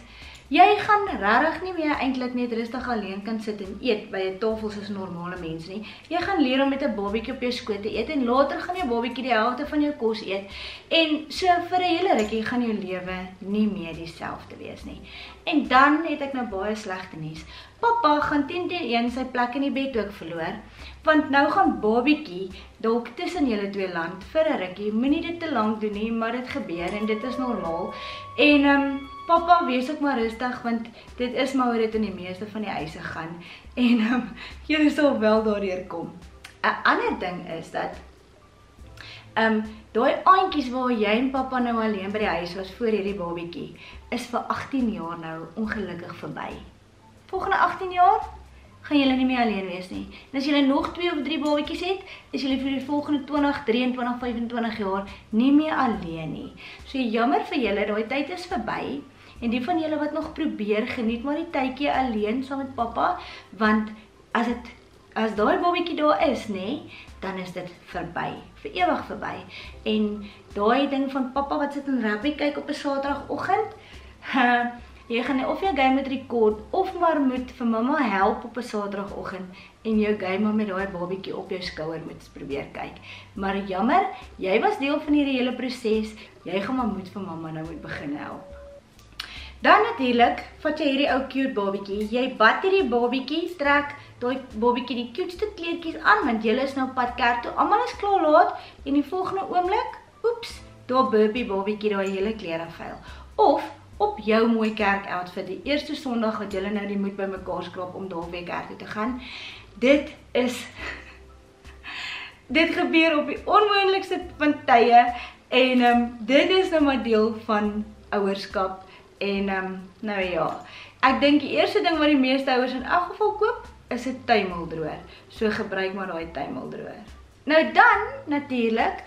jy gaan regtig nie meer eintlik net rustig alleen kan sit en eet by 'n tafel soos normale mense nie. Jy gaan leer om met 'n babatjie op jou skoot te eet en later gaan jou babatjie die helfte van jou kos eet. En so vir 'n hele rukkie gaan jou lewe nie meer dieselfde wees nie. En dan het ek nou baie slegte nuus. Pappa gaan 10-1 sy plek in die bed ook verloor, want nou gaan babatjie dalk tussen julle twee land vir 'n rukkie. Moenie dit te lank doen nie, maar dit gebeur en dit is normaal. En Papa, wees ook maar rustig, want dit is maar hoe dit in die meeste van die huise gaan. En julle sal wel daardeur kom. 'n ander ding is dat daai aantjies waar jy en pappa nou alleen by die huis was voor hierdie babietjie, is vir 18 jaar nou ongelukkig verby. Volgende 18 jaar gaan julle nie meer alleen wees nie. En as julle nog 2 of 3 babietjies het, is julle vir die volgende 20, 23, 25 jaar nie meer alleen nie. So jammer vir julle, daai tyd is verby. En die van julle wat nog probeer, geniet maar die tydjie alleen saam met pappa, want as daai babietjie daar is, nê, dan is dit verby, vir ewig verby. En daai ding van pappa wat sit en rugby kyk op 'n Saterdagoggend, jy gaan of jou game moet rekord, of maar moet vir mamma help op 'n Saterdagoggend, en jou game maar met daai babietjie op jou skouer moet probeer kyk. Maar jammer, jy was deel van hierdie hele proses, jy gaan maar moet vir mamma nou moet begin help. Dan natuurlik, vat jy hierdie ou cute babietjie, jy bad hierdie babietjie, trek daai babietjie die cuteste kleertjies aan, want julle is nou pad kerk toe, almal is klaar laat, en die volgende oomblik, oeps, daar burpie babietjie daai hele klere vuil. Of op jou mooi kerk outfit, die eerste Sondag wat julle nou die moed bymekaar skraap om daar weer kerk toe te gaan. Dit gebeur op die onmoontlikste van tye, en dit is nou maar deel van ouerskap. En nou ja, ek dink die eerste ding wat die meeste ouers in elk geval koop, is 'n tuimeldroër. So gebruik maar daai tuimeldroër. Nou dan, natuurlik,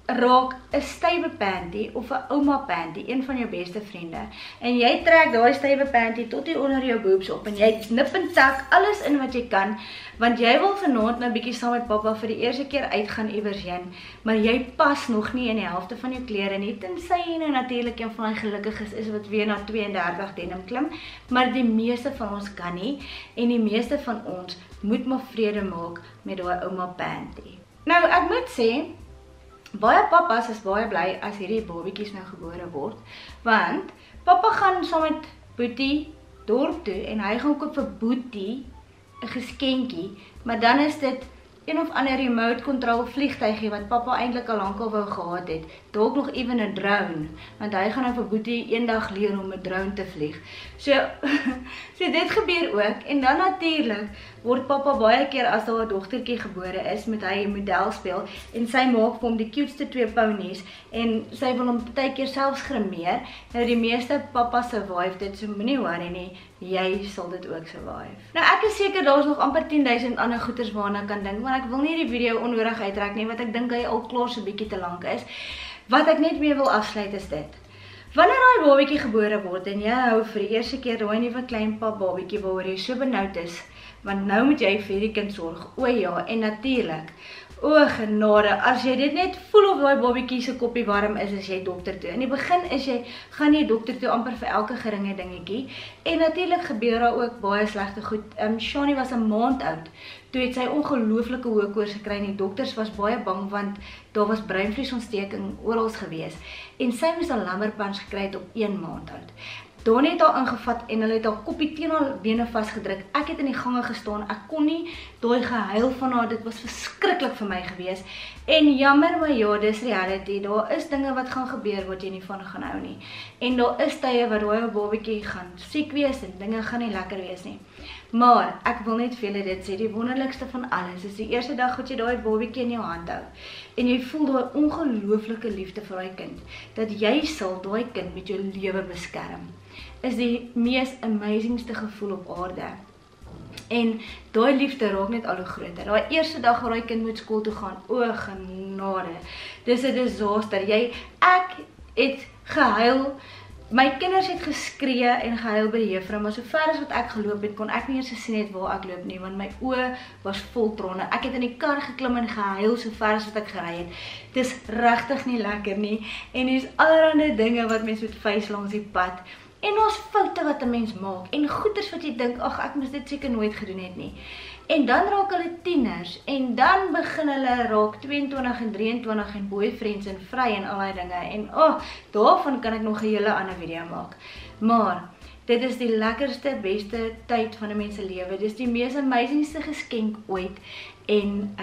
raak 'n stywe panty of 'n ouma panty een van jou beste vriende. En jy trek daai stywe panty tot hier onder jou boobs op en jy nip en tak alles in wat jy kan, want jy wil vanaand nou bietjie saam met pappa vir die eerste keer uitgaan iewers heen, maar jy pas nog nie in die helfte van jou klere nie, tensy jy nou natuurlik een van daai gelukkiges is wat weer na 32 denim klim, maar die meeste van ons kan nie, en die meeste van ons moet maar vrede maak met daai ouma panty. Nou, ek moet sê, baie pappas is baie bly as hierdie babietjies nou gebore word, want pappa gaan saam met Boetie dorp toe en hy gaan koop vir Boetie 'n geskenkie, maar dan is dit een of ander remote control vliegtuigie wat pappa eintlik al lankal wou gehad het, dalk nog ewen 'n drone, want hy gaan nou vir Boetie eendag leer om 'n drone te vlieg. So dit gebeur ook, en dan natuurlik word pappa baie keer as daar 'n dogtertjie gebore is, met hy 'n model speel, en sy maak vir hom die cuteste 2 ponies, en sy wil hom baie keer selfs grimeer. Nou die meeste pappa survive dit, so moenie worry nie, jy sal dit ook survive. Nou ek is seker daar's nog amper 10.000 ander goeters waarna ek kan dink, maar ek wil nie die video onnodig uittrek nie, want ek dink hy al klaar so bietjie te lank is. Wat ek net mee wil afsluit is dit. Wanneer daai babietjie gebore word en jy hou vir die eerste keer daai nuwe klein pap babietjie waaroor jy so benoud is, want nou moet jy vir die kind sorg. O ja, en natuurlik, o genade, as jy dit net voel of daai babietjie se koppie warm is jy dokter toe. In die begin gaan jy dokter toe amper vir elke geringe dingetjie. En natuurlik gebeur daar ook baie slegte goed. Shani was 'n maand oud. Toe het sy ongelooflike hoë koors gekry en die dokters was baie bang want daar was breinvliesontsteking oral gewees. En sy moes 'n lammerpans gekry het op 1 maand oud. Donnie het haar ingevat en hulle het haar koppie teen haar bene vasgedruk. Ek het in die gange gestaan, ek kon nie daai gehuil van haar, dit was verskriklik vir my gewees. En jammer, maar ja, dis reality. Daar is dinge wat gaan gebeur wat jy nie van gaan hou nie. En daar is tye wat daai babatjie gaan siek wees en dinge gaan nie lekker wees nie. Maar ek wil net vir julle dit sê, die wonderlikste van alles is die eerste dag wat jy daai babatjie in jou hand hou en jy voel daai ongelooflike liefde vir daai kind, dat jy sal daai kind met jou lewe beskerm, is die mees amazingste gevoel op aarde. En daai liefde raak net al hoe groter. Daai eerste dag waar daai kind moet skool toe gaan, o genade, dis 'n disaster. Ek het gehuil. My kinders het geskree en gehuil by die juffrou, maar so ver as wat ek geloop het, kon ek nie eens gesien het waar ek loop nie, want my oë was vol trane. Ek het in die kar geklim en gehuil so ver as wat ek gery het. Dis regtig nie lekker nie, en dis allerlei dinge wat mens moet face langs die pad. En daar's foute wat 'n mens maak, en goeders wat jy dink, ag ek moes dit seker nooit gedoen het nie. En dan raak hulle tieners, en dan begin hulle raak 22 en 23 en boyfriends en vry en al die dinge, en daarvan kan ek nog 'n hele ander video maak. Maar, dit is die lekkerste, beste tyd van 'n mens se lewe, dis die mees amazingste geskenk ooit, en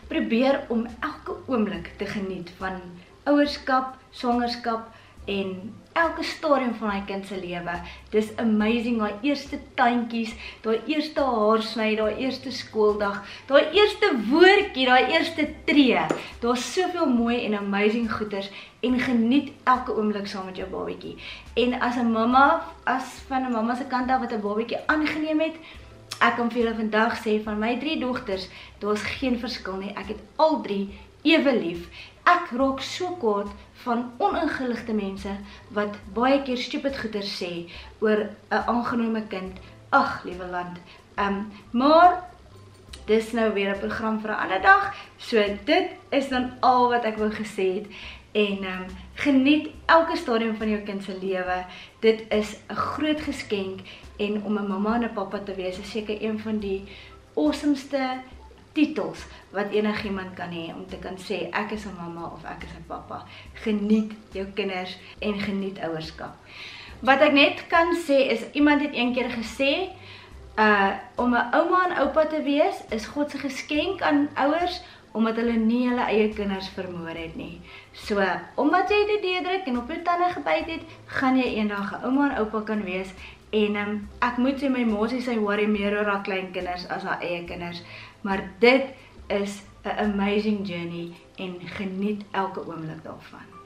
probeer om elke oomblik te geniet van ouerskap, swangerskap, en elke stadium van my kind se lewe. Dis amazing, daai eerste tandjies, daai eerste haarsny, daai eerste skooldag, daai eerste woordjie, daai eerste tree. Daar's soveel mooi en amazing goeders en geniet elke oomblik saam met jou babatjie. En as 'n mamma, as van 'n mamma se kant af wat 'n babatjie aangeneem het, ek kan vir julle vandag sê van my 3 dogters, daar's geen verskil nie. Ek het al 3 ewe lief. Ek raak so kwaad van oningeligte mense wat baie keer stupid goeders sê oor 'n aangenome kind. Ag, liewe land. Maar dis nou weer 'n program vir 'n ander dag. So dit is dan al wat ek wou gesê het. En geniet elke stadium van jou kind se lewe. Dit is 'n groot geskenk en om 'n mamma en 'n pappa te wees is seker een van die awesomeste titels wat enigiemand kan hê om te kan sê ek is 'n mamma of ek is 'n pappa. Geniet jou kinders en geniet ouerskap. Wat ek net kan sê is iemand het een keer gesê om 'n ouma en oupa te wees is God se geskenk aan ouers omdat hulle nie hulle eie kinders vermoor het nie. So, omdat jy dit deurdruk en op jou tande gebyt het, gaan jy eendag 'n ouma en oupa kan wees. En ek moet sê my mosie sy worry meer oor haar kleinkinders as haar eie kinders. Maar dit is 'n amazing journey en geniet elke oomblik daarvan.